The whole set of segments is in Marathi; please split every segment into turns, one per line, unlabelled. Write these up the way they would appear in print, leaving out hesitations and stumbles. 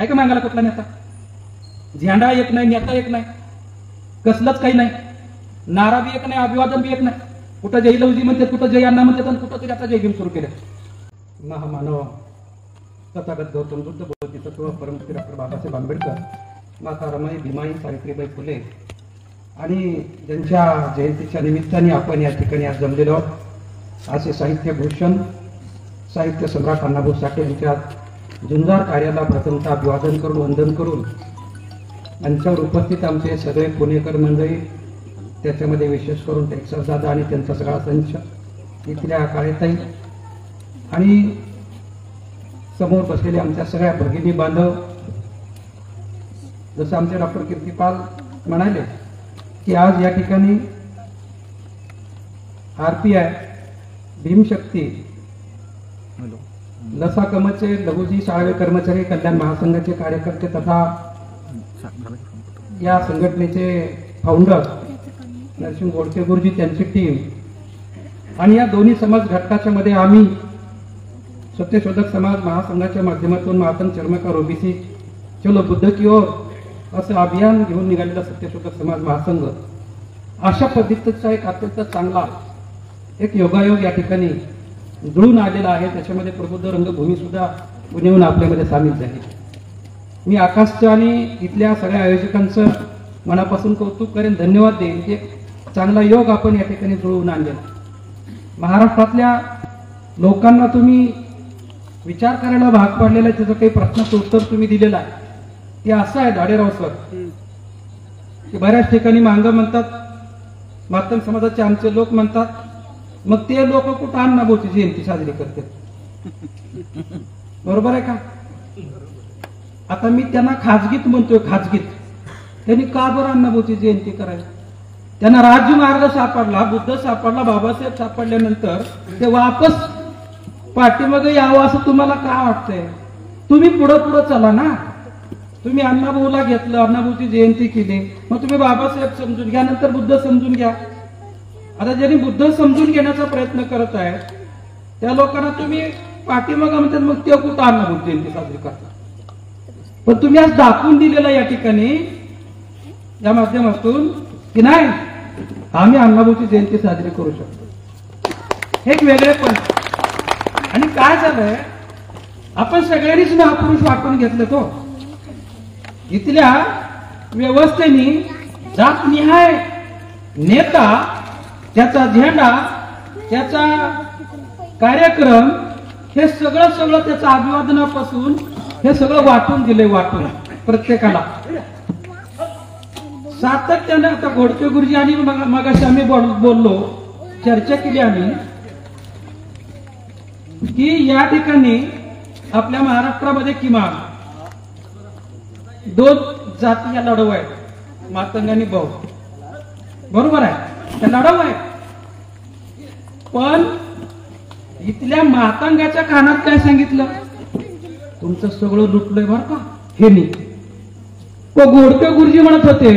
आहे का मागायला कुठला नेता? झेंडा एक नाही, नेता एक नाही, कसलंच काही नाही, नारा बी एक नाही, अभिवादन बी एक नाही. कुठं जय लवजी म्हणतात, कुठं जय अण्णा म्हणतात, आणि कुठं तरी आता जय भीम सुरू केलं. महामानव तथागत गौतम बुद्ध, बोधिसत्व परमपूज्य डॉक्टर बाबासाहेब आंबेडकर, माता रमाई, भीमाई, सावित्रीबाई फुले आणि ज्यांच्या जयंतीच्या निमित्ताने आपण या ठिकाणी आज जमलेलो आहोत, असे साहित्यभूषण साहित्य सम्राट अण्णाभाऊ साठे यांच्या झुंजार कार्याला प्रथमतः अभिवादन करून वंदन करून यांच्यावर उपस्थित आमचे सगळे पुणेकर मंडळी, त्याच्यामध्ये विशेष करून टेक्सासदादा आणि त्यांचा सगळा संच, इथल्या काळेताई आणि समोर बसलेले आमच्या सगळ्या भगिनी बांधव, जसं आमचे डॉक्टर कीर्तिपाल म्हणाले की आज या ठिकाणी RPI, भीमशक्ती, लसा कमचे, लघुजी साळवे कर्मचारी कल्याण महासंघाचे कार्यकर्ते तथा या संघटनेचे फाउंडर नरसिंह गोडके गुरुजी, त्यांची टीम आणि या दोन्ही समाज घटकाच्या मध्ये आम्ही सत्यशोधक समाज महासंघाच्या माध्यमातून महातन चर्मकार OBC चलो बुद्ध की ओर असं अभियान घेऊन निघालेला सत्यशोधक समाज महासंघ अशा पद्धतीचा एक अत्यंत चांगला एक योगायोग या ठिकाणी जुळून आलेला आहे. त्याच्यामध्ये प्रबुद्ध रंगभूमी सुद्धा पुण्याहून आपल्यामध्ये सामील झाली. मी आकाशचं आणि इथल्या सगळ्या आयोजकांचं मनापासून कौतुक करेन, धन्यवाद देईन. एक चांगला योग आपण या ठिकाणी जुळवून आणलेला. महाराष्ट्रातल्या लोकांना तुम्ही विचार करायला भाग पाडलेला, त्याचं काही प्रश्नाचं उत्तर तुम्ही दिलेलं आहे. ते असं आहे दाडेराव सर की बऱ्याच ठिकाणी मांग म्हणतात, मातंग समाजाचे आमचे लोक म्हणतात, मग ते लोक कुठं अण्णाभाऊची जयंती साजरी करतात? बरोबर आहे का? आता मी त्यांना खाजगीत म्हणतोय, खाजगीत त्यांनी का बरं अण्णाभाऊची जयंती करायची? त्यांना राजमार्ग सापडला, बुद्ध सापडला, बाबासाहेब सापडल्यानंतर ते वापस पाठीमागे यावं असं तुम्हाला का वाटतंय? तुम्ही पुढं पुढं चला ना. तुम्ही अण्णाभाऊला घेतलं, अण्णाभाऊची जयंती केली, मग तुम्ही बाबासाहेब समजून घ्या, नंतर बुद्ध समजून घ्या. आता ज्यांनी बुद्ध समजून घेण्याचा प्रयत्न करत आहे त्या लोकांना तुम्ही पाठीमागं म्हणतात, मग ते कुठं अण्णाभाऊची जयंती साजरी करतात? पण तुम्ही आज दाखवून दिलेलं या ठिकाणी या माध्यमातून की नाही, आम्ही अण्णाभाऊची जयंती साजरी करू शकतो. एक वेगळे पण. आणि काय झालंय, आपण सगळ्यांनीच महापुरुष वाटून घेतले. तो इथल्या व्यवस्थेने जातनिहाय नेता, त्याचा झेंडा, त्याचा कार्यक्रम, हे सगळं त्याच्या अभिवादनापासून हे सगळं वाटून दिले, वाटून प्रत्येकाला सातत्यानं. आता गोडके गुरुजी आणि मगाशी आम्ही बोललो, चर्चा केली आम्ही की या ठिकाणी आपल्या महाराष्ट्रामध्ये किमान 2 जाती या लढव आहेत, मातंग आणि भाऊ. बरोबर आहे, त्या लढव आहे. पण इथल्या मातंगाच्या कानात काय सांगितलं? तुमचं सगळं लुटलंय बरं का हे नाही. गोडके गुरुजी म्हणत होते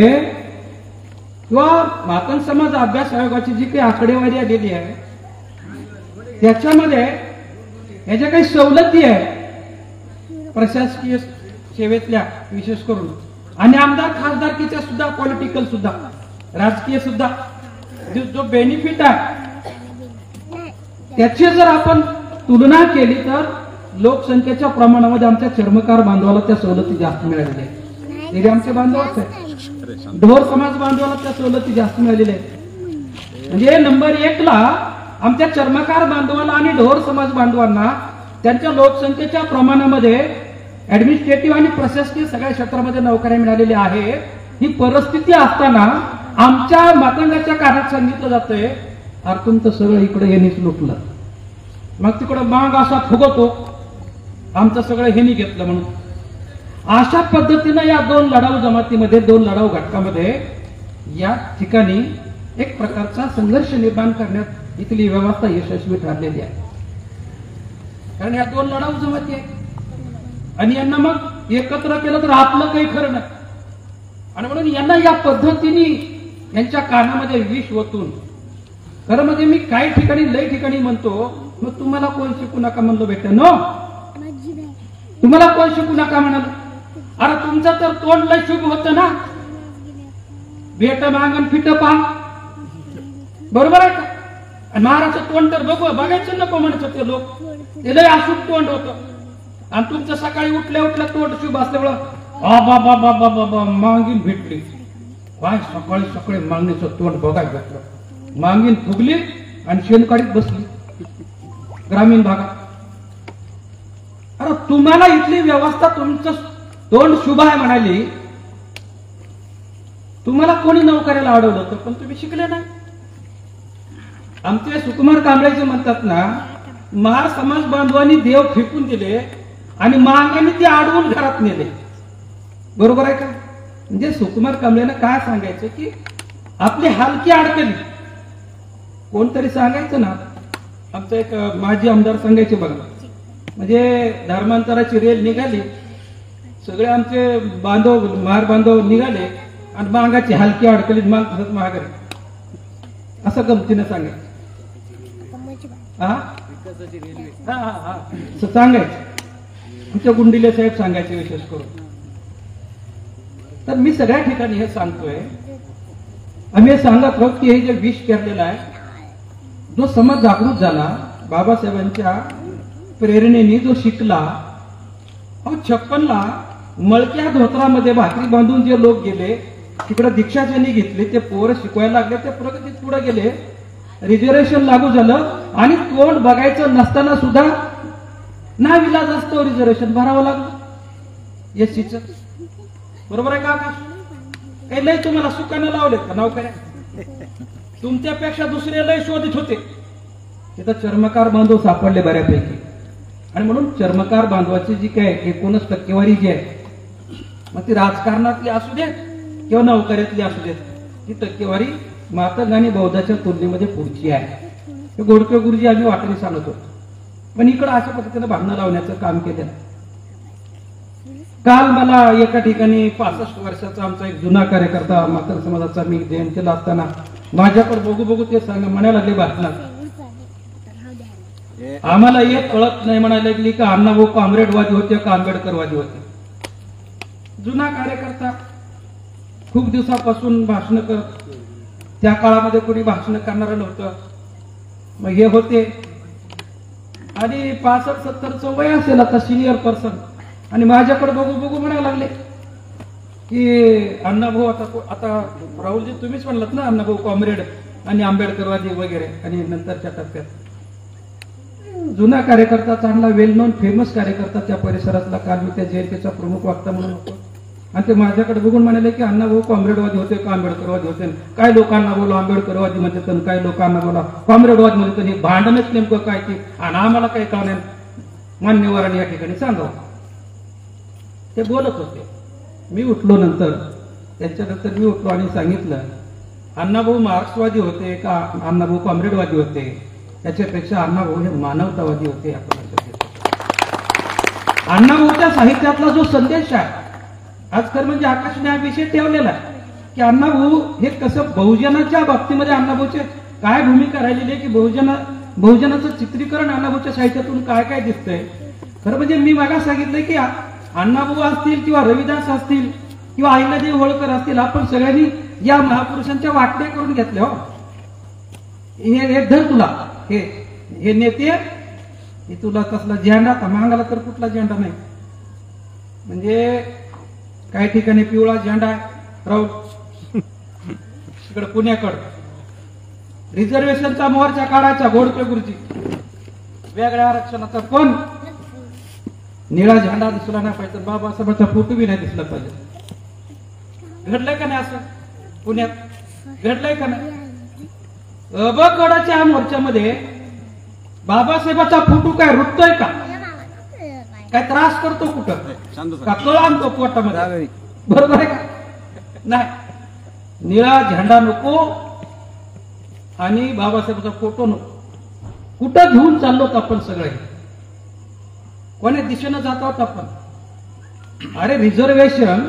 किंवा मातंग समाज अभ्यास आयोगाची जी काही आकडेवारी आलेली आहे त्याच्यामध्ये याच्या काही सवलती आहे प्रशासकीय सेवेतल्या, विशेष करून आणि आमदार खासदारकीच्या सुद्धा, पॉलिटिकल सुद्धा, राजकीय सुद्धा जो बेनिफिट आहे त्याची जर आपण तुलना केली तर लोकसंख्येच्या प्रमाणामध्ये आमच्या चर्मकार बांधवाला त्या सवलती जास्त मिळालेल्या आहेत. ते आमचे बांधवच आहे. ढोर समाज बांधवाला त्या सवलती जास्त मिळालेल्या आहेत. म्हणजे नंबर 1 ला आमच्या चर्मकार बांधवाला आणि ढोर समाज बांधवांना त्यांच्या लोकसंख्येच्या प्रमाणामध्ये ऍडमिनिस्ट्रेटिव्ह आणि प्रशासकीय सगळ्या क्षेत्रामध्ये नोकऱ्या मिळालेल्या आहे. ही परिस्थिती असताना आमच्या मातंगाच्या कानात सांगितलं जातंय, अरे तुमचं सगळं इकडे हेनीच लुटलं, मग तिकडं माग असा फुगतो, आमचं सगळं हेनी घेतलं म्हणून. अशा पद्धतीनं या 2 लढाऊ जमातीमध्ये, 2 लढाऊ घटकामध्ये या ठिकाणी एक प्रकारचा संघर्ष निर्माण करण्यात इथली व्यवस्था यशस्वी ठरलेली आहे. कारण या 2 लढाऊ जमाती आहेत आणि यांना मग एकत्र केलं तर आपलं काही खरं नाही. आणि म्हणून यांना या पद्धतीने यांच्या कानामध्ये विष ओतून, खरं म्हणजे मी काही ठिकाणी लई ठिकाणी म्हणतो, मग तुम्हाला कोण शिकू नका म्हणलो बेटा, नो तुम्हाला कोण शिकू नका म्हणाल, अरे तुमचं तर तोंड लय शुभ होतं ना, बेट मागन फिट पांग, बरोबर आहे का? आणि महाराजचं तोंड तर बघायचं नको म्हणत होते लोक, ते लय अशुभ तोंड होतं. आणि तुमचं सकाळी उठल्या उठल्या तोंड शुभ असल्यामुळं बाबा बाबा बाबा मागीन भेटली. काय सकाळी सकाळी मागणीचं तोंड बघायला भेटलं, मागीन फुगली आणि शेणकाळीत बसली ग्रामीण भागात. अरे तुम्हाला इथली व्यवस्था, तुमचं तोंड शुभ आहे म्हणाली, तुम्हाला कोणी नोकऱ्याला अडवलं होतं, पण तुम्ही शिकले नाही. आमचे सुकुमार कांबळेचे म्हणतात ना, महार समाज बांधवांनी देव फेकून दिले आणि मांग्यांनी ते अडवून घरात नेले. बरोबर आहे का? म्हणजे सुकुमार कांबळेनं काय सांगायचं की आपली हलकी अडकली, कोणतरी सांगायचं ना. आमचा एक माजी आमदार सांगायचे बघा, म्हणजे धर्मांतराची रेल निघाली, सगळे आमचे बांधव महार बांधव निघाले आणि मांगाची हलकी अडकली, मांग तसंच महागारी, असं गमतीनं सांगायचं. सांगायचं आमच्या गुंडिले साहेब सांगायचे विशेष करून. तर मी सगळ्या ठिकाणी हे सांगतोय, आम्ही हे सांगत आहोत की हे जे विष पेरलेलं आहे, जो समाज जागृत झाला बाबासाहेबांच्या प्रेरणेने, जो शिकला, 56ला मळक्या धोत्रामध्ये भाकरी बांधून जे लोक गेले, तिकडे दीक्षा ज्यांनी घेतली, ते पोरं शिकवायला लागले, ते प्रगतीत पुढे गेले, रिझर्वेशन लागू झालं आणि तोंड बघायचं नसताना सुद्धा नाविलाज असतो रिझर्वेशन भरावं लागलं एसटीचं. बरोबर आहे का? काही लय तुम्हाला सुकानं लावलेत का नोकऱ्या? तुमच्यापेक्षा दुसरे लय शोधित होते. तिथं चर्मकार बांधव सापडले बऱ्यापैकी, आणि म्हणून चर्मकार बांधवाची जी काय 19% जी आहे, मग ती राजकारणातली असू देत किंवा नोकऱ्यातली असू देत, ती टक्केवारी मातंग आणि बौद्धाच्या तुलनेमध्ये पुढची आहे. हे गोडके गुरुजी आम्ही वाटणी सांगत होतो, पण इकडं अशा पद्धतीने भांडणं लावण्याचं काम केलं. काल मला एका ठिकाणी 65 वर्षाचा आमचा एक जुना कार्यकर्ता मातंग समाजाचा, मी जयंतीला असताना माझ्याकडे बघू बघू ते म्हणायला लागले भाषणात, आम्हाला एक कळत नाही म्हणायला लागली का अण्णाभाऊ काँग्रेसवादी होते का आंबेडकरवादी होते. जुना कार्यकर्ता, खूप दिवसापासून भाषण करत, त्या काळामध्ये कोणी भाषण करणार नव्हतं, मग हे होते. आणि 65-70चं वय असेल आता, सिनियर पर्सन, आणि माझ्याकडे बघू बघू म्हणायला लागले की अण्णाभाऊ आता राहुलजी तुम्हीच म्हणलात ना, अण्णाभाऊ कॉम्रेड आणि आंबेडकरवादी वगैरे. आणि नंतरच्या टप्प्यात जुना कार्यकर्ता, चांगला वेल नोन फेमस कार्यकर्ता त्या परिसरातला, काल मी त्या जयंतीचा प्रमुख वक्ता म्हणून होतो, आणि ते माझ्याकडे बघून म्हणाले की अण्णाभाऊ कॉम्रेडवादी होते का आंबेडकरवादी होते. काय लोकांना बोला आंबेडकरवादी म्हणते तर काही लोकांना बोला कॉम्रेडवादी म्हणते, हे भांडणच नेमकं काय ते, आणि आम्हाला काही कळणार. मान्यवरांनी या ठिकाणी सांगावं. ते बोलत होते, मी उठलो नंतर, त्याच्यानंतर मी उठलो आणि सांगितलं अण्णाभाऊ मार्क्सवादी होते का अण्णाभाऊ कॉम्रेडवादी होते, त्याच्यापेक्षा अण्णाभाऊ हे मानवतावादी होते. अण्णाभाऊच्या साहित्यातला जो संदेश आहे, आजकाल म्हणजे आकाशने हा विषय ठेवलेला आहे की अण्णाभाऊ हे कसं, बहुजनाच्या बाबतीमध्ये अण्णाभाऊचे काय भूमिका राहिलेली आहे, की बहुजनाचं चित्रीकरण अण्णाभाऊच्या साहित्यातून काय काय दिसतंय. खरं म्हणजे मी मागा सांगितलंय की अण्णाभाऊ असतील किंवा रविदास असतील किंवा अहिल्यादेवी होळकर असतील, आपण सगळ्यांनी या महापुरुषांच्या वाटण्या करून घेतल्या. हो, हे धर तुला, हे नेते, हे तुला कसला झेंडा, मागाला तर कुठला झेंडा नाही. म्हणजे काही ठिकाणी पिवळा झेंडा आहे, राहुल इकडे पुण्याकडे रिझर्वेशनचा मोर्चा काढायचा गोडके गुरुजी, वेगळ्या आरक्षणाचा, पण निळा झेंडा दिसला नाही पाहिजे, बाबासाहेबांचा फोटो बी नाही दिसला पाहिजे. घडलंय का नाही असं? पुण्यात घडलंय का नाही? अबकडाच्या मोर्चामध्ये बाबासाहेबाचा फोटो काय रुततोय का? काय त्रास करतो कुठं का? कळ आणतो पोटामध्ये, बरोबर आहे का? नाही, निळा झेंडा नको आणि बाबासाहेबांचा फोटो नको. कुठं घेऊन चाललोत आपण सगळे? कोण्या दिशेनं जात आहोत आपण? अरे रिझर्वेशन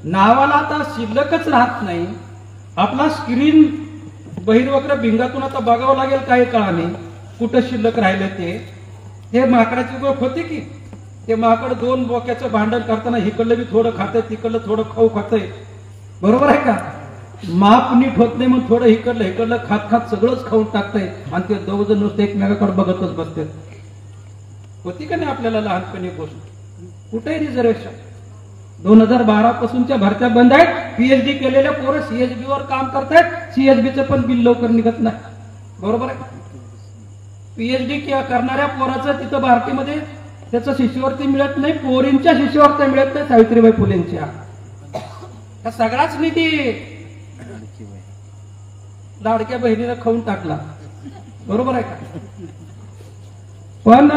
नावाला आता शिल्लकच राहत नाही. आपला स्क्रीन बहिर्वक्र भिंगातून आता बघावं लागेल काही काळाने कुठं शिल्लक राहिले ते. हे माकडाची गोख होते की ते माकड दोन बोक्याचं भांडण करताना इकडलं बी थोडं खातंय तिकडलं थोडं खाऊ खातंय, बरोबर आहे का? माप नीट होत नाही, मग थोडं इकडलं खात खात सगळंच खाऊन टाकतंय आणि ते दोघ जण नुसते एकमेकाकडे बघतच बसते. होती का नाही आपल्याला लहानपणी गोष्ट? कुठेही रिझर्वेशन 2012 पासूनच्या भरत्या बंद आहेत. पीएचडी केलेल्या पोरं सीएचबी वर काम करतायत, सीएचबीचं पण बिल लवकर निघत नाही, बरोबर आहे? पीएचडी करणाऱ्या पोराचं तिथं भारतीमध्ये त्याचं शिष्यवृत्ती मिळत नाही, पोरींच्या शिष्यवृत्त्या मिळत नाही सावित्रीबाई फुलेंच्या. हा सगळाच निधी लाडक्या बहिणीनं खाऊन टाकला, बरोबर आहे का? पण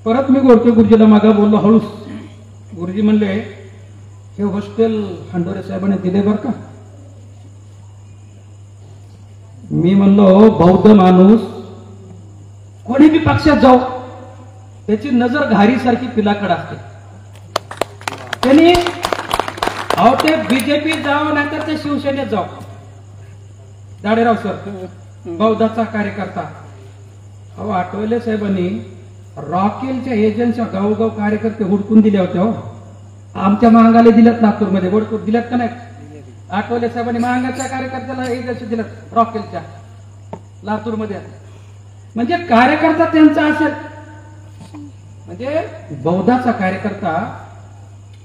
परत मी गोडके गुरुजीला मागा बोललो हळूच. गुरुजी म्हणले हे हॉस्टेल हंडोरे साहेबांनी दिले बर का. मी म्हणलो बौद्ध माणूस कोणी बी पक्षात जाऊ त्याची नजर घारीसारखी पिलाकडे असते. त्यांनी अहो ते बीजेपी जाओ नाहीतर ते शिवसेनेत जाओ. दाडेराव सर बौद्धाचा कार्यकर्ता, अहो आठवले साहेबांनी रॉकेलच्या एजन्सीच्या गावोगाव कार्यकर्ते हुडकून दिले होते. हो आमच्या महांगाला दिल्यात, लातूरमध्ये हुडकून दिल्यात का नाही? आठवले साहेबांनी महांगाच्या कार्यकर्त्याला एजन्सी दिल्यात रॉकेलच्या लातूरमध्ये. म्हणजे कार्यकर्ता त्यांचा असेल, म्हणजे बौद्धाचा कार्यकर्ता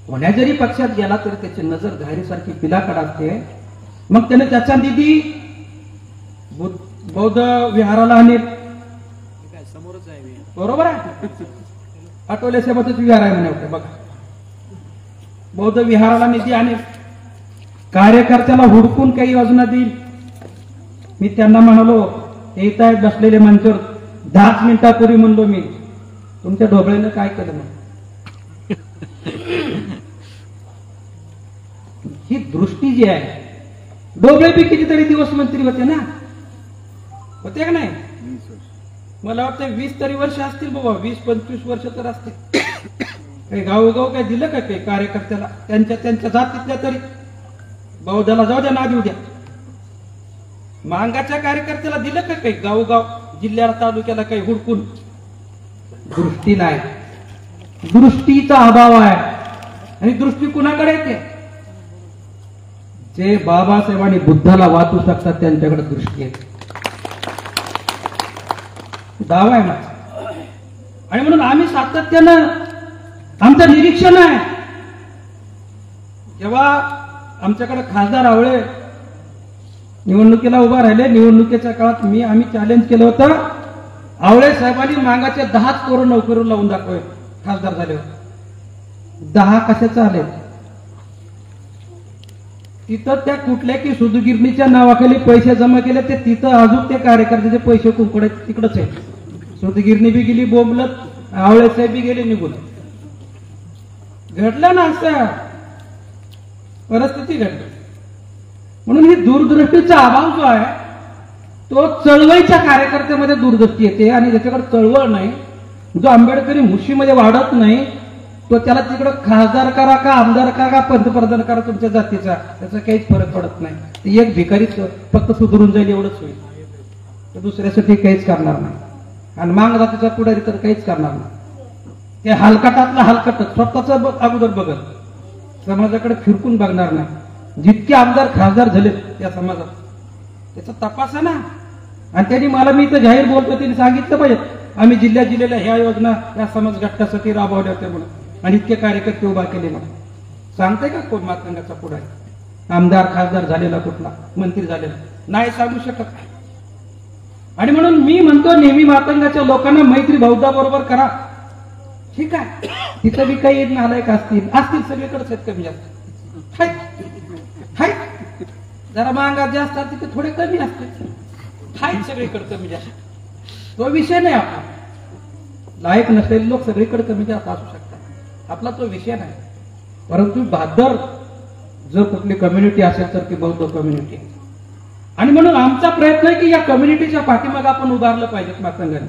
कोण्या जरी पक्षात गेला तरी त्याची नजर घारीसारखी पिलाकडे असते. मग त्याने त्याचा निधी बौद्ध विहाराला आणेल, बरोबर आहे? आठवले साहेबांचं विहार आहे म्हणे बघा, बौद्ध विहाराला निधी आणेल, कार्यकर्त्याला हुडकून काही योजना देईल. मी त्यांना म्हणालो येत आहेत बसलेले मंचावर 10 मिनिटापूर्वी म्हणलो मी तुमच्या ढोबळेनं काय केलं मग? ही दृष्टी जी आहे, ढोबळे बी कितीतरी दिवस मंत्री होते ना, होते का नाही? मला वाटतं 20 तरी वर्ष असतील बाबा, 20-25 वर्ष तर असतील. काही गावोगाव काय दिलं का काही कार्यकर्त्याला त्यांच्या जातीतल्या तरी? बौद्धाला जाऊ द्या, नादी उद्या मांगाच्या कार्यकर्त्याला दिलं का काही गावोगाव जिल्ह्याला तालुक्याला काही हुडकून? दृष्टी नाही, दृष्टीचा अभाव आहे. आणि दृष्टी कुणाकडे येते? जे बाबासाहेबांनी बुद्धाला वाचू शकतात त्यांच्याकडे दृष्टी आहे, दावा आहे माझा. आणि म्हणून आम्ही सातत्यानं आमचं निरीक्षण आहे. जेव्हा आमच्याकडे खासदार आवळे निवडणुकीला उभा राहिले, निवडणुकीच्या काळात आम्ही चॅलेंज केलं होतं, आवळे साहेबांनी मागाचे 10 पोरं नोकरीवर लावून दाखवे खासदार झाल्यावर. 10 कशाचं आले? तिथं त्या कुठल्या की सुदगिरणीच्या नावाखाली पैसे जमा केले, ते तिथं अजून ते कार्यकर्त्याचे पैसे कुंकडे तिकडच आहे. सुदगिरणी बी गेली बोंबलत, आवळे साहेब बी गेले निघून. घडलं ना असं परिस्थिती घडली. म्हणून ही दूरदृष्टीचा अभाव जो आहे तो चळवळीच्या कार्यकर्त्यामध्ये दूरदृष्टी येते. आणि ज्याच्याकडे चळवळ नाही, जो आंबेडकरी मुशीमध्ये वाढत नाही, तो त्याला तिकडं खासदार करा का आमदार करा का पंतप्रधान करा तुमच्या जातीचा, त्याचा काहीच फरक पडत नाही. ते एक भिकारीच फक्त सुधरून जाईल एवढंच होईल, तर दुसऱ्यासाठी काहीच करणार नाही. आणि मांग जातीचा पुढारी तर काहीच करणार नाही. ते हलकटातला हलकटच स्वतःच अगोदर बघत, समाजाकडे फिरकून बघणार नाही. जितके आमदार खासदार झाले त्या समाजात त्याचा तपास आहे ना. आणि त्यांनी मला, मी इथं जाहीर बोलतो, त्यांनी सांगितलं पाहिजे आम्ही जिल्ह्याला ह्या योजना या समाज घटकासाठी राबवल्या होत्या म्हणून, आणि इतके कार्यकर्ते उभा केले म्हणून. सांगते का कोण मातंगाचा पुढारी? आमदार खासदार झालेला कुठला, मंत्री झालेला नाही सांगू शकत. आणि म्हणून मी म्हणतो नेहमी मातंगाच्या लोकांना मैत्री बौद्धाबरोबर करा. ठीक आहे, तिथं बी काही नालायक असतील सगळीकडेच आहेत, कमी जास्त जरा महागात जास्त तिथे थोडे कमी असते, सगळीकडे कमी जास्त. तो विषय नाही. आपला लायक नसलेले लोक सगळीकडे कमी जास्त असू शकतात, आपला तो विषय नाही. परंतु बहादर जर कुठली कम्युनिटी असेल तर ती बौद्ध कम्युनिटी. आणि म्हणून आमचा प्रयत्न आहे की या कम्युनिटीच्या पाठीमागे आपण उभारलं पाहिजेत मातंगाने.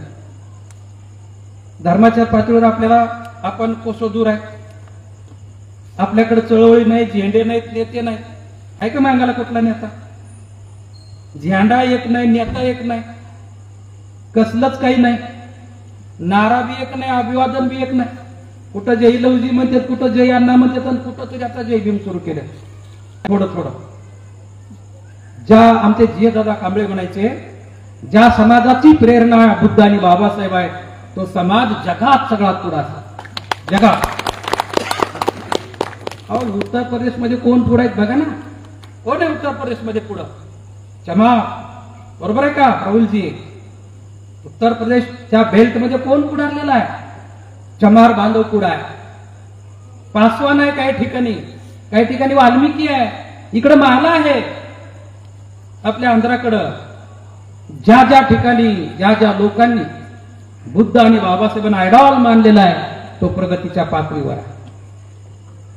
धर्माच्या पातळीवर आपल्याला आपण कोसो दूर आहे. आपल्याकडे चळवळी नाही, झेंडे नाहीत, नेते नाहीत. आहे का मांगाला कुठला नेता? झेंडा एक नाही, नेता एक नाही, कसलंच काही नाही. नारा बी एक नाही, अभिवादन बी एक नाही. कुठं जय लवजी म्हणतात, कुठं जय अण्णा म्हणतात, आणि कुठं तरी आता जय भीम सुरू केलं. थोडं थोडं ज्या आमचे जिय दादा कांबळे म्हणायचे, ज्या समाजाची प्रेरणा बुद्ध आणि बाबासाहेब आहे तो समाज जगात सगळ्यात पुढे आहे. जगात. अहो उत्तर प्रदेशमध्ये कोण पुढे आहेत बघा ना. कोण आहे उत्तर प्रदेशमध्ये पुढं? चमा. बरोबर आहे का राहुलजी? उत्तर प्रदेशच्या बेल्टमध्ये कोण पुढारलेला आहे? चमार बांधव पुढा आहे. पासवान आहे काही ठिकाणी वाल्मिकी आहे, इकडे माला आहे आपल्या आंध्राकडं. ज्या ज्या ठिकाणी ज्या ज्या लोकांनी बुद्ध आणि बाबासाहेबांना आयडॉल मानलेला आहे तो प्रगतीच्या पातळीवर आहे.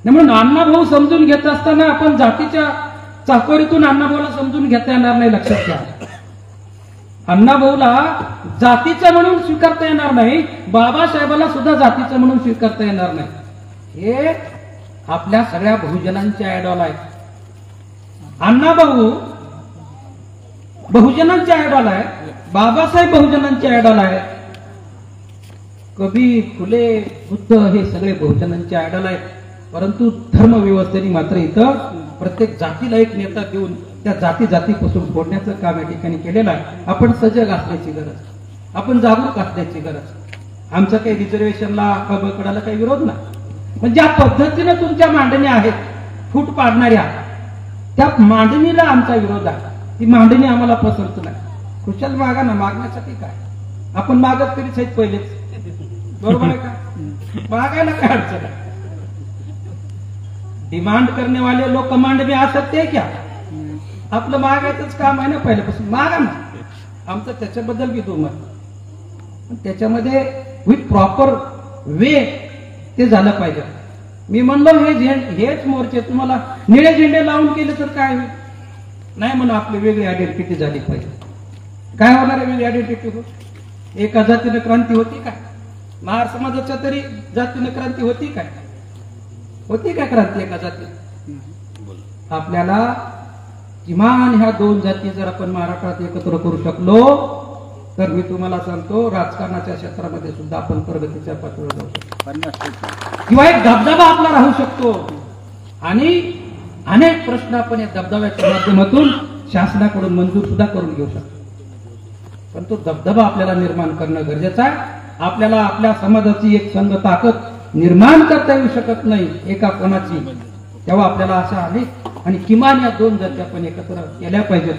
म्हणून अण्णाभाऊ समजून घेत असताना आपण जातीच्या चाकोरीतून अण्णाभाऊला समजून घेता येणार नाही. लक्षात घ्या, अण्णाभाऊला जातीचं म्हणून स्वीकारता येणार नाही, बाबासाहेबाला सुद्धा जातीचं म्हणून स्वीकारता येणार नाही. हे आपल्या सगळ्या बहुजनांचे आयडॉल आहेत. अण्णाभाऊ बहुजनांचे आयडॉल आहे, बाबासाहेब बहुजनांचे आयडॉल आहे, कबीर, फुले, बुद्ध हे सगळे बहुजनांचे आयडॉल आहेत. परंतु धर्मव्यवस्थेने मात्र इथं प्रत्येक जातीला एक नेता देऊन त्या जातीपासून फोडण्याचं काम या ठिकाणी केलेलं आहे. आपण सजग असण्याची गरज, आपण जागरूक असण्याची गरज. आमचं काही रिझर्वेशनला कडाला काही विरोध नाही, पण ज्या पद्धतीने तुमच्या मांडण्या आहेत फूट पाडणाऱ्या, त्या मांडणीला आमचा विरोध आहे. ती मांडणी आम्हाला पसंत नाही. खुशाल मागा ना, मागण्यासाठी काय, आपण मागत तरीच आहेत पहिलेच. बरोबर आहे का? मागायला काय अडचण आहे? डिमांड करने वाले लोग कमांड में आ सकते हैं क्या? आपलं मागायचंच काम आहे ना पहिल्यापासून. मागा ना, आमचं त्याच्याबद्दल बी दुमत, पण त्याच्यामध्ये विथ प्रॉपर वे ते झालं पाहिजे. मी म्हणलो हेच मोर्चे तुम्हाला निळे झेंडे लावून केले तर काय होईल? नाही म्हणून आपली वेगळी आयडेंटिटी झाली पाहिजे. काय होणार आहे वेगळी आयडेंटिटी? हो, एका जातीनं क्रांती होती काय? महार समाजाच्या तरी जातीनं क्रांती होती काय? होती काय क्रांती एका जातीत? आपल्याला किमान ह्या दोन जाती जर आपण महाराष्ट्रात एकत्र करू शकलो तर मी तुम्हाला सांगतो राजकारणाच्या क्षेत्रामध्ये सुद्धा आपण प्रगतीच्या पातळीवर जाऊ शकतो, किंवा एक दबदबा आपला राहू शकतो. आणि अनेक प्रश्न आपण या दबदब्याच्या माध्यमातून शासनाकडून मंजूर सुद्धा करून घेऊ शकतो. पण तो दबदबा आपल्याला निर्माण करणं गरजेचं आहे. आपल्याला आपल्या समाजाची एक संघ ताकद निर्माण करता येऊ शकत नाही एका कोणाची. तेव्हा आपल्याला आशा आली आणि किमान या दोन जाती आपण एकत्र केल्या पाहिजेत.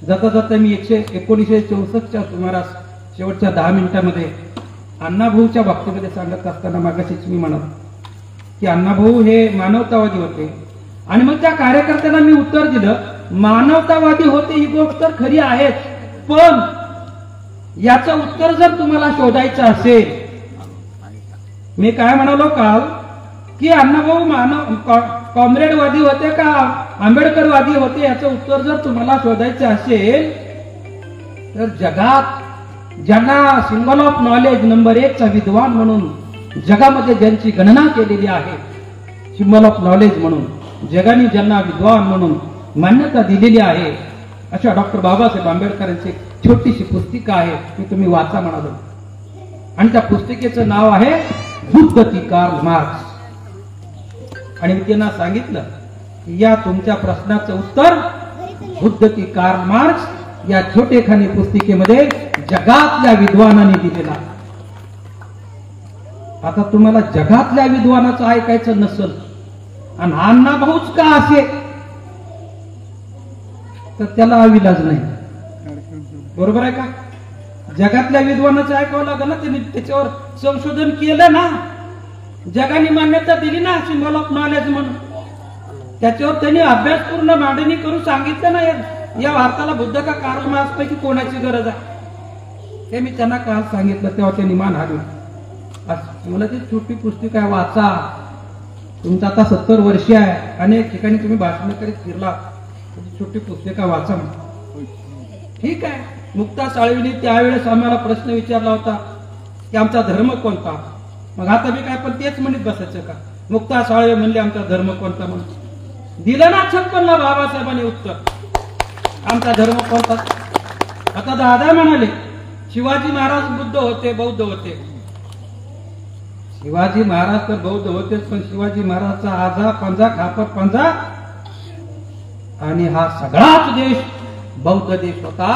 जाता जाता मी 1964च्या सुमारास शेवटच्या 10 मिनिटांमध्ये अण्णाभाऊच्या बाबतीमध्ये सांगत असताना मागाशीच मी म्हणालो की अण्णाभाऊ हे मानवतावादी होते. आणि मग त्या कार्यकर्त्यांना मी उत्तर दिलं, मानवतावादी होते ही गोष्ट तर खरी आहेच, पण याचं उत्तर जर तुम्हाला शोधायचं असेल, मी काय म्हणालो काल की अण्णाभाऊ कॉम्रेडवादी होते का आंबेडकरवादी होते, याचं उत्तर जर तुम्हाला शोधायचं असेल तर जगात ज्यांना सिंबल ऑफ नॉलेज नंबर 1 चा विद्वान म्हणून जगामध्ये ज्यांची गणना केलेली आहे, सिंबल ऑफ नॉलेज म्हणून जगाने ज्यांना विद्वान म्हणून मान्यता दिलेली आहे, अशा डॉक्टर बाबासाहेब आंबेडकरांची एक छोटीशी पुस्तिका आहे, ती तुम्ही वाचा म्हणालो. आणि त्या पुस्तिकेचं नाव आहे बुद्ध की कार्ल मार्क्स. आणि मी त्यांना सांगितलं की या तुमच्या प्रश्नाचं उत्तर बुद्ध की कार्ल मार्क्स या छोटेखानी पुस्तिकेमध्ये जगातल्या विद्वानांनी दिलेला. आता तुम्हाला जगातल्या विद्वानाचं ऐकायचं नसेल आणि अण्णाभाऊच का असे तर त्याला अविलाज नाही. बरोबर आहे का? जगातल्या विद्वानाचं ऐकावं लागलं ना, त्यांनी त्याच्यावर संशोधन केलं ना, जगाने मान्यता दिली ना सिंबल ऑफ नॉलेज म्हणून, त्याच्यावर त्यांनी अभ्यासपूर्ण मांडणी करून सांगितलं ना या भारताला बुद्ध का कार्ल मार्क्स पैकी कोणाची गरज आहे. हे मी त्यांना काल सांगितलं, तेव्हा त्यांनी मान हलवली. मला ती छोटी पुस्तिका वाचा, तुमचं आता 70 वर्ष आहे, अनेक ठिकाणी तुम्ही भाषण करीत फिरला, छोटी पुस्तिका वाचा. ठीक आहे, मुक्ता साळवीने त्यावेळेस आम्हाला प्रश्न विचारला होता की आमचा धर्म कोणता. मग आता मी काय पण तेच म्हणत बसायचं का? मुक्ता साळवे म्हणले आमचा धर्म कोणता म्हणून दिलं ना 56ला बाबासाहेबांनी उत्तर, आमचा धर्म कोणता. आता दादा म्हणाले शिवाजी महाराज बुद्ध होते, बौद्ध होते, शिवाजी महाराज तर बौद्ध होतेच, पण शिवाजी महाराजचा आजा पंजा खापर पंजा आणि हा सगळाच देश बौद्ध देश होता.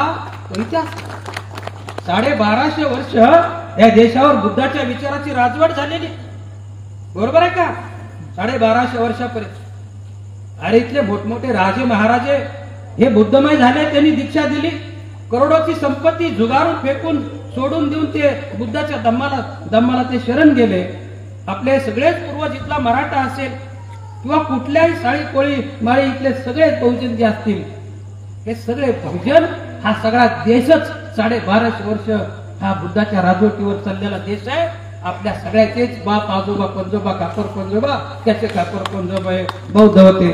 तो इतिहास 1250 वर्ष या देशावर बुद्धाच्या विचाराची राजवट झालेली, बरोबर आहे का? 1250 वर्षापर्यंत. अरे इथले मोठमोठे राजे महाराजे हे बुद्धमय झाले, त्यांनी दीक्षा दिली, करोडोची संपत्ती जुगारून फेकून सोडून देऊन ते बुद्धाच्या दम्माला ते शरण गेले. आपले सगळेच पूर्वज, इथला मराठा असेल किंवा कुठल्याही साळी कोळी माळी इथले सगळे बहुजन जे असतील, हे सगळे बहुजन हा सगळा देशच 1250 वर्ष हा बुद्धाच्या राजवटीवर चाललेला देश आहे. आपल्या सगळ्याचेच बाप आजोबा पंजोबा कापर पंजोबा त्याचे कापर पंजोबा हे बौद्ध होते.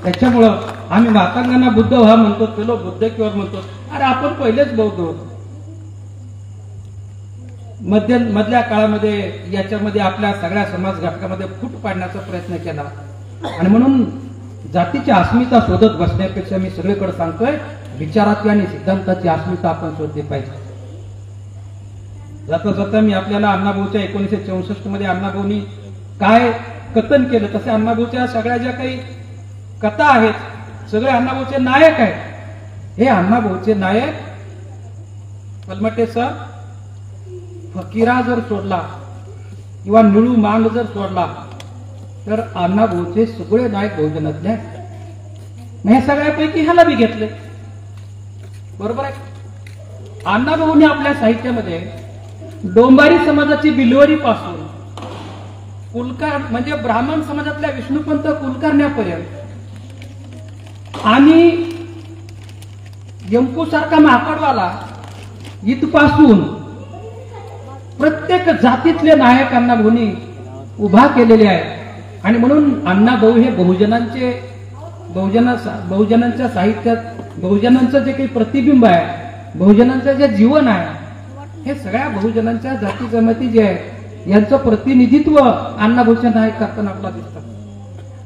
त्याच्यामुळं आम्ही मातांगांना बुद्ध व्हा म्हणतो, ते लोक बुद्ध किंवा म्हणतो. अरे आपण पहिलेच बौद्ध होतो. मधल्या काळामध्ये याच्यामध्ये आपल्या सगळ्या समाज घटकामध्ये फूट पाडण्याचा प्रयत्न केला आणि म्हणून जातीची अस्मिता शोधत बसण्यापेक्षा मी सगळीकडे सांगतोय, विचाराची आणि सिद्धांताची अस्मिता आपण शोधली पाहिजे. जाता जाता मी आपल्याला अण्णाभाऊच्या 1964 मध्ये अण्णाभाऊनी काय कथन केलं, तसे अण्णाभाऊच्या सगळ्या ज्या काही कथा आहेत सगळे अण्णाभाऊचे नायक आहेत. हे अण्णाभाऊचे नायक पलमटे सर, फकीरा जर सोडला किंवा निळू मांग जर सोडला तर अण्णाभाऊचे सगळे नायक बहुजनातले आहेत. हे सगळ्यापैकी ह्याला बी घेतले, बरोबर आहे. अण्णाभाऊने आपल्या साहित्यामध्ये डोंबारी समाजाची बिलवरी पासून कुलकार म्हणजे ब्राह्मण समाजातल्या विष्णुपंत कुलकर्ण्यापर्यंत आणि यंकू सारखा माकडवाला इथपासून प्रत्येक जातीतले नायक अण्णाभाऊंनी उभा केलेले आहे. आणि म्हणून अण्णाभाऊ हे बहुजनांच्या साहित्यात बहुजनांचं जे काही प्रतिबिंब आहे, बहुजनांचं जे जीवन आहे, हे सगळ्या बहुजनांच्या जाती जमाती जे आहे यांचं प्रतिनिधित्व अण्णाभाऊच्या नायक करताना आपला दिसतात.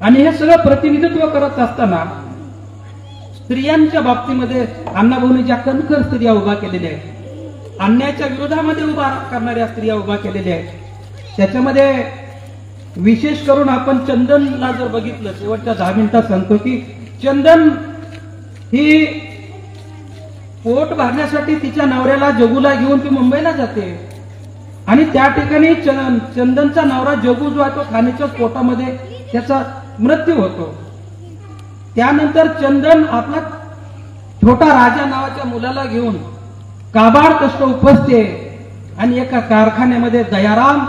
आणि हे सगळं प्रतिनिधित्व करत असताना स्त्रियांच्या बाबतीमध्ये अण्णाभाऊंनी ज्या कणखर स्त्रिया उभा केलेल्या आहेत, अन्यायाच्या विरोधामध्ये उभा करणाऱ्या स्त्रिया उभा केलेल्या आहेत, त्याच्यामध्ये विशेष करून आपण चंदनला जर बघितलं, शेवटच्या 10 मिनिटात सांगतो की चंदन ही पोट भरण्यासाठी तिच्या नवऱ्याला जगूला घेऊन ती मुंबईला जाते आणि त्या ठिकाणी चंदनचा नवरा जगू जो आहे तो खाणीच्या पोटामध्ये त्याचा मृत्यू होतो. त्यानंतर चंदन आपला छोटा राजा नावाच्या मुलाला घेऊन काबाड कष्ट उपसते आणि एका कारखान्यामध्ये दयाराम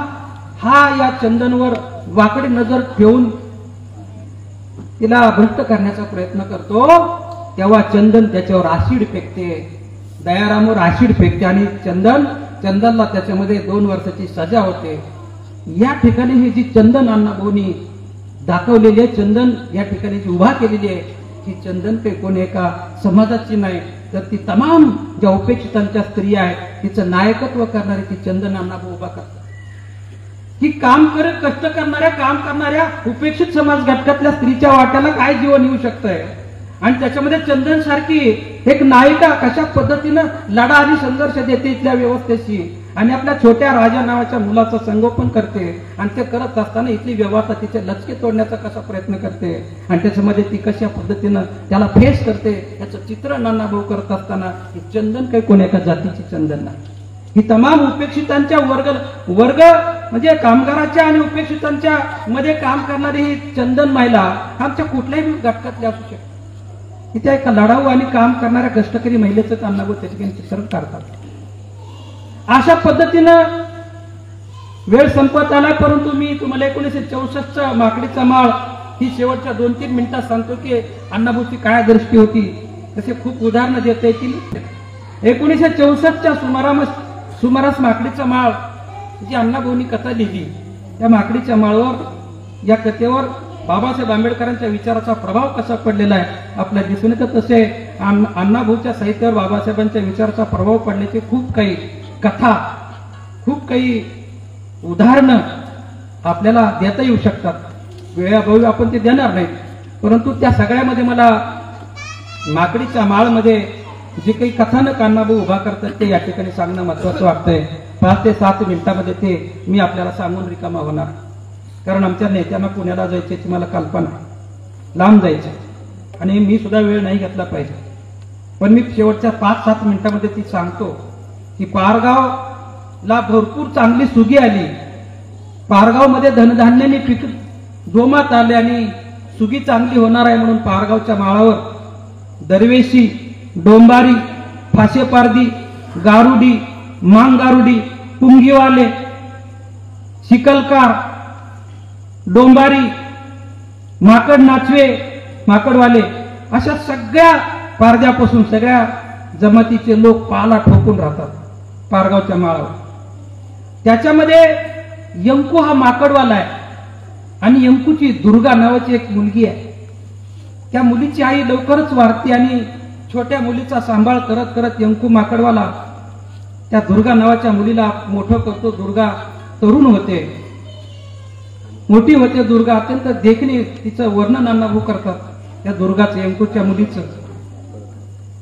हा या चंदनवर वाकडी नजर ठेवून तिला भ्रष्ट करण्याचा प्रयत्न करतो. तेव्हा चंदन त्याच्यावर ऍसिड फेकते, दयारामवर ऍसिड फेकते आणि चंदनला त्याच्यामध्ये 2 वर्षाची सजा होते. या ठिकाणी ही जी चंदन अण्णाभाऊंनी दाखवलेली आहे, चंदन या ठिकाणी जी उभा केलेली आहे, ही चंदन काही कोणी एका समाजाची नाही, तर ती तमाम ज्या उपेक्षितांच्या स्त्रिया आहेत तिचं नायकत्व करणारी ती चंदन अण्णाभाऊ उभा करतात. की काम करत कष्ट काम करणाऱ्या उपेक्षित समाज घटकातल्या स्त्रीच्या वाट्याला काय जीवन येऊ शकतंय. आणि त्याच्यामध्ये चंदन सारखी एक नायिका कशा पद्धतीनं लढा आणि संघर्ष देते इथल्या व्यवस्थेशी आणि आपल्या छोट्या राजा नावाच्या मुलाचं संगोपन करते. आणि ते करत असताना इथली व्यवस्था तिचे लचके तोडण्याचा कसा प्रयत्न करते आणि त्याच्यामध्ये ती कशा पद्धतीनं त्याला फेस करते याचं चित्रण अण्णाभाऊ करत असताना ही चंदन काही कोणी एका जातीची चंदन नाही. ही तमाम उपेक्षितांच्या वर्ग म्हणजे कामगाराच्या आणि उपेक्षितांच्या मध्ये काम करणारी ही चंदन महिला आमच्या कुठल्याही घटकातली असू शकते. त्या एका लढाऊ आणि काम करणाऱ्या कष्टकरी महिलेचं अण्णाभाऊ त्या ठिकाणी चित्रण करतात. अशा पद्धतीनं वेळ संपत आला, परंतु मी तुम्हाला 1964 माकडीचा माळ ही शेवटच्या 2-3 मिनिटात सांगतो की अण्णाभाऊची काय दृष्टी होती. तसे खूप उदाहरणं देता येतील. 1964च्या सुमारास माकडीचा माळ जी अण्णाभाऊंनी कथा लिहिली, त्या माकडीच्या माळावर या कथेवर बाबासाहेब आंबेडकरांच्या विचाराचा प्रभाव कसा पडलेला आहे आपल्याला दिसून येतं. तसे अण्णाभाऊच्या साहित्यावर बाबासाहेबांच्या विचाराचा प्रभाव पडण्याचे खूप काही कथा, खूप काही उदाहरणं आपल्याला देता येऊ शकतात. वेळाभावी आपण ते देणार नाही, परंतु त्या सगळ्यामध्ये मला माकडीच्या माळमध्ये जे काही कथानक अण्णाभाऊ उभा करतात ते या ठिकाणी सांगणं महत्वाचं वाटतंय. 5 ते 7 मिनिटामध्ये ते मी आपल्याला सांगून रिकामा होणार, कारण आमच्या नेत्यांना पुण्याला जायची मला कल्पना, लांब जायचं आणि मी सुद्धा वेळ नाही घेतला पाहिजे. पण मी शेवटच्या 5-7 मिनिटांमध्ये ती सांगतो की पारगावला भरपूर चांगली सुगी आली. पारगावमध्ये धनधान्याने पीक जोमात आले आणि सुगी चांगली होणार आहे म्हणून पारगावच्या माळावर दरवेशी, डोंबारी, फाशेपारदी, गारुडी, मांगारुडी, पुंगीवाले, शिकलकार, डोंबारी, माकड नाचवे, माकडवाले अशा सगळ्या पारद्यापासून सगळ्या जमातीचे लोक पाला ठोकून राहतात पारगावच्या माळावर. त्याच्यामध्ये यंकू हा माकडवाला आहे आणि यंकूची दुर्गा नावाची एक मुलगी आहे. त्या मुलीची आई लवकरच वारते आणि छोट्या मुलीचा सांभाळ करत करत यंकू माकडवाला त्या दुर्गा नावाच्या मुलीला मोठं करतो. दुर्गा तरुण होते, मोठी होते दुर्गा, अत्यंत देखणी. तिचं वर्णन अण्णाभाऊ करतात त्या दुर्गाचं, यंकूच्या मुलीचं.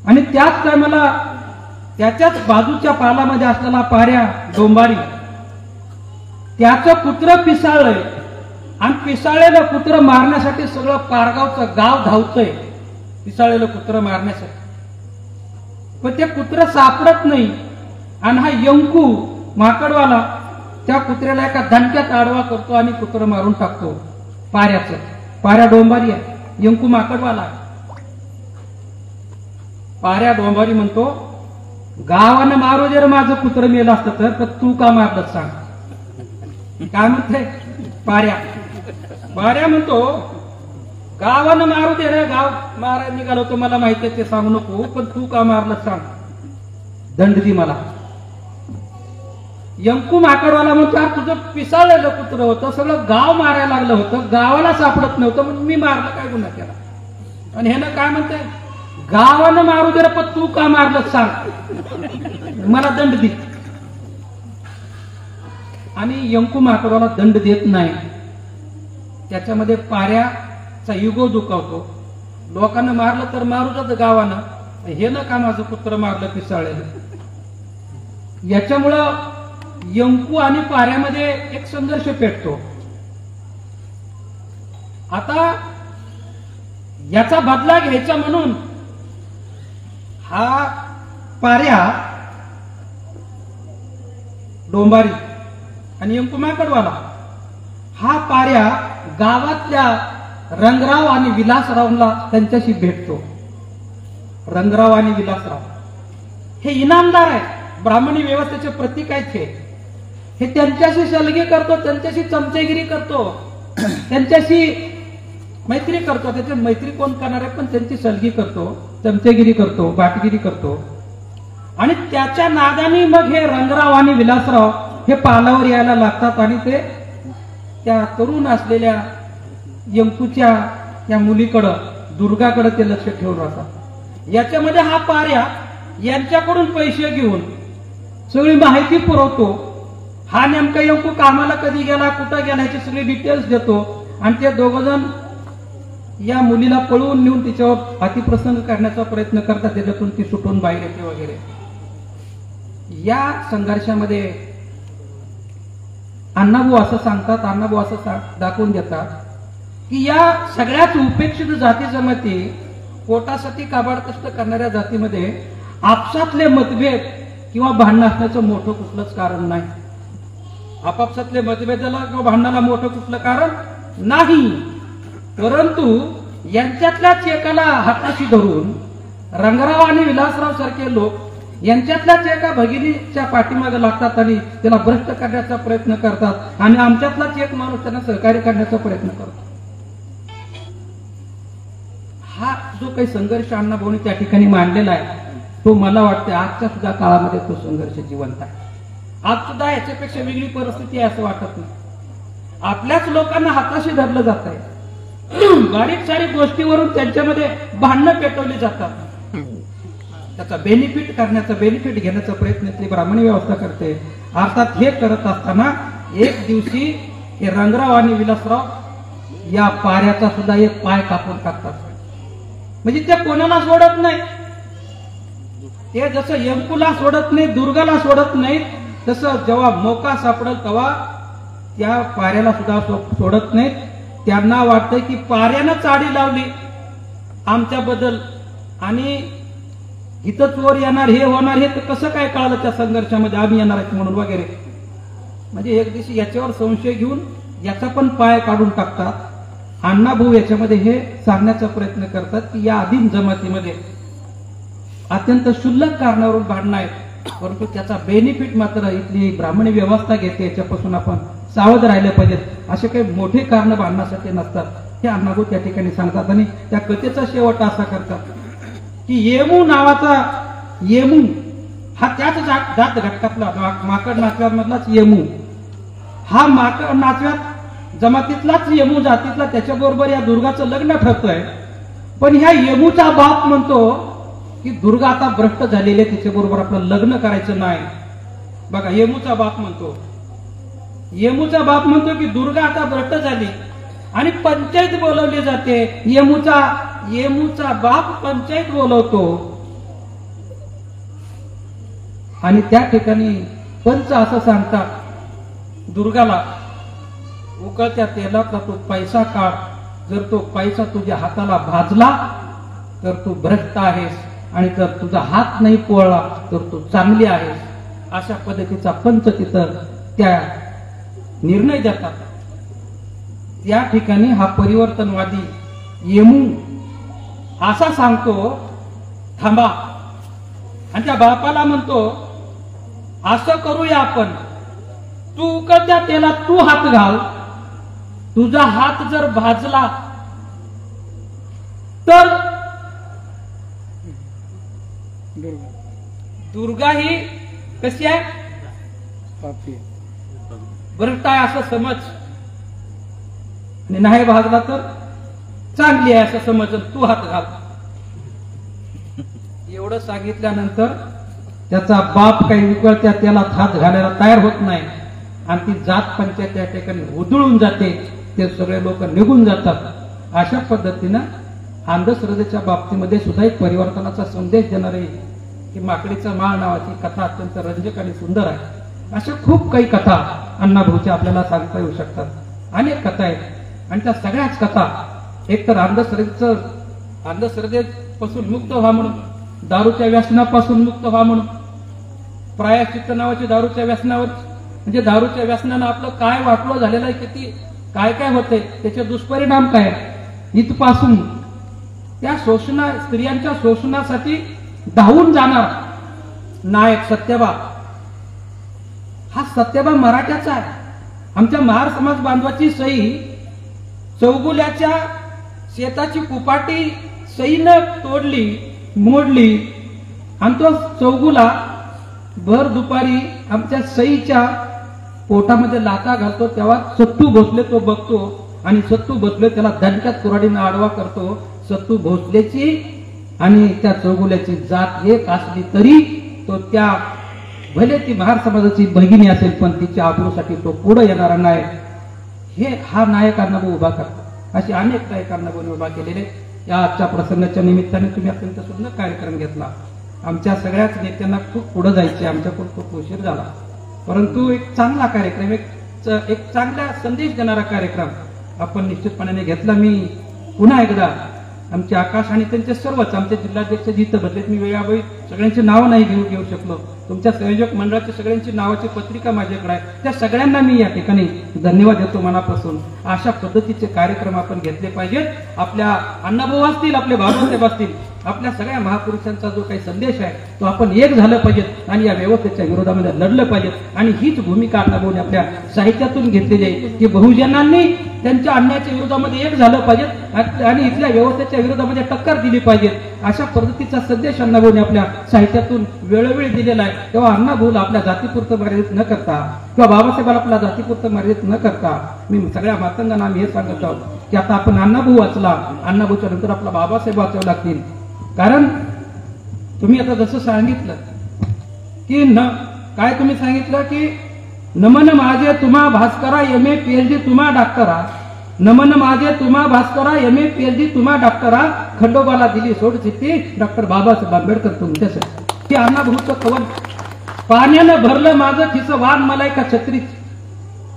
आणि त्याच टायमाला त्याच्याच बाजूच्या पालामध्ये असलेला पाऱ्या डोंबारी, त्याचं कुत्र पिसाळलंय आणि पिसाळलेलं कुत्र मारण्यासाठी सगळं पारगावचं गाव धावतंय पिसाळलेलं कुत्र मारण्यासाठी. पण ते कुत्र सापडत नाही आणि हा यंकू माकडवाला त्या कुत्र्याला एका धनक्यात आडवा करतो आणि कुत्र मारून टाकतो पाऱ्याचं. पाऱ्या डोंबारी आहे, यंकू माकडवाला आहे. पाऱ्या डोंबारी म्हणतो, गावानं मारू दे माझं कुत्र मेलं असतं तर तू का मारलं सांग. काय म्हणते पाऱ्या? पाऱ्या म्हणतो, गावानं मारू दे रे, गाव मारायला निघालो तो मला माहिती आहे ते सांगू नको, पण तू का मारलं सांग, दंड दी मला. यंकू माकडवाला म्हणतो, तुझं पिसाळलेलं कुत्र होतं, सगळं गाव मारायला लागलं होतं, गावाला सापडत नव्हतं म्हणून मी मारलं, काय गुन्हा केला. आणि ह्यानं काय म्हणते, गावानं मारू दे पण तू का मारलं सांग, मला दंड दे. आणि यंकू माकडवाला दंड देत नाही. त्याच्यामध्ये पाऱ्याचा युगो दुखावतो. लोकांना मारलं तर मारू जात गावानं, हे ना का माझं कुत्र मारलं पिसाळलेलं. याच्यामुळं यंकू आणि पाऱ्यामध्ये एक संघर्ष पेटतो. आता याचा बदला घ्यायचा म्हणून हा पाऱ्या डोंबारी आणि यंकू माकडवाला, हा पाऱ्या गावातल्या रंगराव आणि विलासरावला त्यांच्याशी भेटतो. रंगराव आणि विलासराव हे इनामदार आहेत, ब्राह्मणी व्यवस्थेचे प्रतीक आहेत. हे त्यांच्याशी सलगी करतो, त्यांच्याशी चमचेगिरी करतो, त्यांच्याशी मैत्री करतो. त्याची मैत्री कोण करणार आहे, पण त्यांची सलगी करतो, चमचेगिरी करतो, बाटगिरी करतो. आणि त्याच्या नादाने मग हे रंगराव आणि विलासराव हे पालावर यायला लागतात आणि ते त्या तरुण असलेल्या यंकूच्या त्या मुलीकडं, दुर्गाकडे ते लक्ष ठेवून राहतात. याच्यामध्ये हा पाऱ्या यांच्याकडून पैसे घेऊन सगळी माहिती पुरवतो. हा नेमका यंकू कामाला कधी गेला, कुठं गेला याची सगळी डिटेल्स देतो आणि ते दोघ जण या मुलीला पळवून नेऊन तिच्यावर अतिप्रसंग करण्याचा प्रयत्न करतात, त्याच्यातून ती सुटून बाहेर येते वगैरे. या संघर्षामध्ये अण्णाभाऊ असं सांगतात, अण्णाभाऊ असं दाखवून देतात की या सगळ्याच उपेक्षित जाती जमाती, पोटासाठी काबाड कष्ट करणाऱ्या जातीमध्ये आपसातले मतभेद किंवा भांडण असण्याचं मोठं कुठलंच कारण नाही. आपापसातले मतभेदाला किंवा भांडणाला मोठं कुठलं कारण नाही. परंतु यांच्यातल्याच एकाला हाताशी धरून रंगराव आणि विलासराव सारखे लोक यांच्यातल्याच एका भगिनीच्या पाठीमागे लागतात आणि त्याला भ्रष्ट करण्याचा प्रयत्न करतात आणि आमच्यातलाच एक माणूस त्यांना सहकार्य करण्याचा प्रयत्न करतो. हा जो काही संघर्ष अण्णाभाऊंनी त्या ठिकाणी मांडलेला आहे, तो मला वाटतं आजच्या सुद्धा काळामध्ये तो संघर्ष जिवंत आहे. आज सुद्धा याच्यापेक्षा वेगळी परिस्थिती आहे असं वाटत नाही. आपल्याच लोकांना हाताशी धरलं जात आहे, बारीक सारीक गोष्टीवरून त्यांच्यामध्ये भांडणं पेटवली जातात. त्याचा बेनिफिट करण्याचा, बेनिफिट घेण्याचा प्रयत्न ती ब्राह्मणी व्यवस्था करते. अर्थात हे करत असताना एक दिवशी हे रंगराव आणि विलासराव या पाऱ्याचा सुद्धा एक पाय कापून टाकतात. म्हणजे ते कोणाला सोडत नाही. ते जसं यंकुला सोडत नाही, दुर्गाला सोडत नाहीत, तसं जेव्हा मोका सापडल तेव्हा त्या पाऱ्याला सुद्धा सोडत नाहीत. त्यांना वाटतं की पाऱ्यानं चाडी लावली आमच्याबद्दल आणि इथं चोर येणार, हे होणार, हे तर कसं काय कळालं त्या संघर्षामध्ये आम्ही येणार आहेत म्हणून वगैरे. म्हणजे एक दिवशी याच्यावर संशय घेऊन याचा पण पाय काढून टाकतात. अण्णाभाऊ याच्यामध्ये हे सांगण्याचा प्रयत्न करतात की या आदिम जमातीमध्ये अत्यंत क्षुल्लक कारणावरून भांडणं आहेत, परंतु त्याचा बेनिफिट मात्र इथली ब्राह्मणी व्यवस्था घेते, याच्यापासून आपण सावध राहिले पाहिजेत. असे काही मोठे कारण भांडण्यासाठी नसतात हे अण्णाभाऊ त्या ठिकाणी सांगतात. आणि त्या कथेचा शेवट असा करतात की येमू नावाचा, येमू हा त्याच जात घटकातला माकड नाचव्यामधलाच येमू, हा माकड नाचव्यात जमातीतलाच येमू जातीतला, त्याच्याबरोबर या दुर्गाचं लग्न ठरतंय. पण ह्या येमूचा बाप म्हणतो की दुर्गा आता भ्रष्ट झालेली आहे, तिच्याबरोबर आपलं लग्न करायचं नाही. बघा, येमूचा बाप म्हणतो, येमूचा बाप म्हणतो की दुर्गा आता भ्रष्ट झाली आणि पंचायत बोलवली जाते. येमूचा बाप पंचायत बोलवतो आणि त्या ठिकाणी पंच असं सांगतात दुर्गाला, उकळत्या तेलातला तो पैसा काढ, जर तो पैसा तुझ्या हाताला भाजला तर तू भ्रष्ट आहेस आणि जर तुझा हात नाही पोळला तर तू चांगली आहेस. अशा पद्धतीचा पंच तिथं त्या निर्णय देतात. त्या ठिकाणी हा परिवर्तनवादी येमू असा सांगतो थांबा, आणि त्या बापाला म्हणतो असं करूया आपण, तू उकळत्या तेलात तू हात घाल, तुझा हात जर भाजला तर दुर्गा ही कशी आहे, भ्रष्ट आहे असं समज, आणि नाही भाजला तर चांगली आहे असं समज, तू हात घाल. एवढं सांगितल्यानंतर त्याचा बाप काही उकळत्या त्याला हात घालायला तयार होत नाही आणि ती जात पंचायत त्या ठिकाणी उधळून जाते. ते सगळे लोक निघून जातात. अशा पद्धतीनं अंधश्रद्धेच्या बाबतीमध्ये सुद्धा एक परिवर्तनाचा संदेश देणारी ही माकडीचा माळ नावाची कथा अत्यंत रंजक आणि सुंदर आहे. अशा खूप काही कथा अण्णाभाऊच्या आपल्याला सांगता येऊ शकतात. अनेक कथा आहेत आणि त्या सगळ्याच कथा एक तर अंधश्रद्धेपासून मुक्त व्हा म्हणून, दारूच्या व्यसनापासून मुक्त व्हा म्हणून, प्रायश्चित्त नावाची दारूच्या व्यसनावर, म्हणजे दारूच्या व्यसनानं आपलं काय वाटलं झालेलं आहे, किती काय काय होते, त्याचे दुष्परिणाम काय, इथपासून त्या स्त्रियांच्या शोषणासाठी धावून जाणार नायक सत्यबा. हा सत्यबा मराठ्याचा आहे. आमच्या महार समाज बांधवाची सई चौगुल्याच्या शेताची कुपाटी सईनं तोडली, मोडली, आणि तो चौगुला भर दुपारी आमच्या सईच्या पोटामध्ये लाथा घालतो. तेव्हा सत्तू भोसले तो बघतो आणि सत्तू भोसले त्याला दणक्यात कुऱ्हाडीनं आडवा करतो. सत्तू भोसलेची आणि त्या चौगुल्याची जात एक असली तरी तो त्या, भले ती महार समाजाची भगिनी असेल पण तिच्या आबरूसाठी तो पुढे येणारा नायक, हे हा नायक अण्णाभाऊ उभा करतो. असे अनेक नायक अण्णाभाऊने उभा केलेले. या आजच्या प्रसंगाच्या निमित्ताने तुम्ही अत्यंत सुंदर कार्यक्रम घेतला. आमच्या सगळ्याच नेत्यांना खूप पुढे जायचे, आमच्याकडून खूप उशीर झाला, परंतु एक चांगला कार्यक्रम, एक चांगला संदेश देणारा कार्यक्रम आपण निश्चितपणाने घेतला. मी पुन्हा एकदा आमचे आकाश आणि त्यांचे सर्वच आमचे जिल्हाध्यक्ष जिथं बदलेत, मी वेळावेळी सगळ्यांची नावं नाही घेऊ शकलो. तुमच्या संयोजक मंडळाच्या सगळ्यांची नावाची पत्रिका माझ्याकडे आहे. त्या सगळ्यांना मी या ठिकाणी धन्यवाद देतो मनापासून. अशा पद्धतीचे कार्यक्रम आपण घेतले पाहिजेत. आपल्या अण्णाभाऊ असतील, आपले बाबासाहेब असतील, आपल्या सगळ्या महापुरुषांचा जो काही संदेश आहे तो आपण एक झालं पाहिजेत आणि या व्यवस्थेच्या विरोधामध्ये लढलं पाहिजेत. आणि हीच भूमिका अण्णाभाऊने आपल्या साहित्यातून घेतलेली आहे की बहुजनांनी त्यांच्या अन्यायाच्या विरोधामध्ये एक झालं पाहिजे आणि इथल्या व्यवस्थेच्या विरोधामध्ये टक्कर दिली पाहिजे. अशा पद्धतीचा संदेश अण्णाभाऊने आपल्या साहित्यातून वेळोवेळी दिलेला आहे. तेव्हा अण्णाभाऊला आपल्या जातीपुरतं मर्यादित न करता किंवा बाबासाहेबाला आपल्या जातीपुरतं मर्यादित न करता मी सगळ्या मातंगांना आम्ही हे सांगत आहोत की आता आपण अण्णाभाऊ वाचला, अण्णाभाऊच्या नंतर आपला बाबासाहेब वाचावे लागतील. कारण तुम्ही आता जसं सांगितलं की काय तुम्ही सांगितलं की नमन माझे तुम्हा भास्करा एम.ए. पी.एच.डी. तुम्हा डॉक्टरा, नमन माझे तुम्हा भास्करा एम.ए. पी.एच.डी. तुम्हा डॉक्टरा, खंडोबाला दिली सोड चिठ्ठी डॉक्टर बाबासाहेब आंबेडकर तुमच्यासाठी. की अण्णाभाऊचं कवन पाण्यानं भरलं माझं खिसं वाहन मलाय का छत्रीची.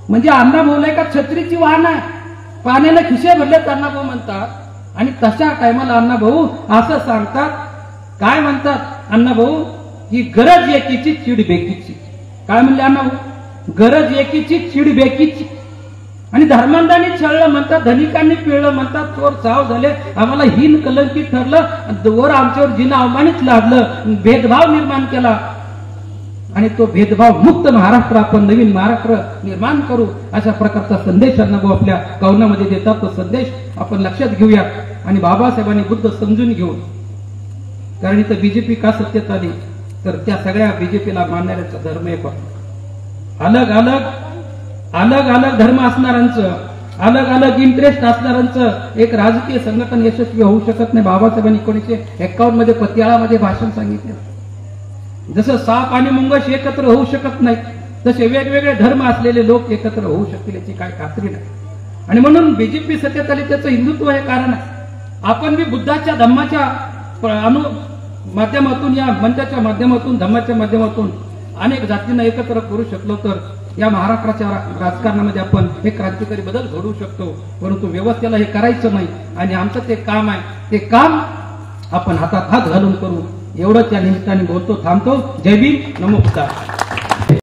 म्हणजे अण्णाभाऊला का छत्रीची वाहन आहे, पाण्यानं खिसे भरलेत अण्णाभाऊ म्हणतात. आणि तशा टायमाला अण्णाभाऊ असं सांगतात, काय म्हणतात अण्णाभाऊ, की गरज एकीची चीड बेकीची. काय म्हणले अण्णाभाऊ, गरज एकीची चीड बेकीची. आणि धर्मांधांनी छळलं म्हणतात, धनिकांनी पिळलं म्हणतात, चोर चाव झाले, आम्हाला हीन कलंकित ठरलं, वर आमच्यावर जिना अवमानित लादलं, भेदभाव निर्माण केला. आणि तो भेदभाव मुक्त महाराष्ट्र आपण नवीन महाराष्ट्र निर्माण करू, अशा प्रकारचा संदेश अण्णाभाऊ आपल्या कवनामध्ये देतात. तो संदेश आपण लक्षात घेऊया आणि बाबासाहेबांनी बुद्ध समजून घेऊन. कारण इथं बीजेपी का सत्तेत आली, तर त्या सगळ्या बीजेपीला मानणाऱ्याचा धर्म एक होता. अलग अलग धर्म असणाऱ्यांचं, अलग अलग इंटरेस्ट असणाऱ्यांचं एक राजकीय संघटन यशस्वी होऊ शकत नाही. बाबासाहेबांनी 1951 मध्ये पतियाळामध्ये भाषण सांगितलं, जसं साप आणि मुंगस एकत्र होऊ शकत नाही, तसे वेगवेगळे धर्म असलेले लोक एकत्र होऊ शकतील याची काय खात्री नाही. आणि म्हणून बीजेपी सत्तेत आली, त्याचं हिंदुत्व हे कारण आहे. आपण बी बुद्धाच्या धम्माच्या माध्यमातून, या मंचाच्या माध्यमातून, धम्माच्या माध्यमातून अनेक जातींना एकत्र करू शकलो तर या महाराष्ट्राच्या राजकारणामध्ये आपण एक क्रांतिकारी बदल घडवू शकतो. परंतु व्यवस्थेला हे करायचं नाही आणि आमचं ते काम आहे, ते काम आपण हातात हात घालून करू. एवढंच या निमित्ताने बोलतो, थांबतो. जय भीम, नमो बुद्धाय.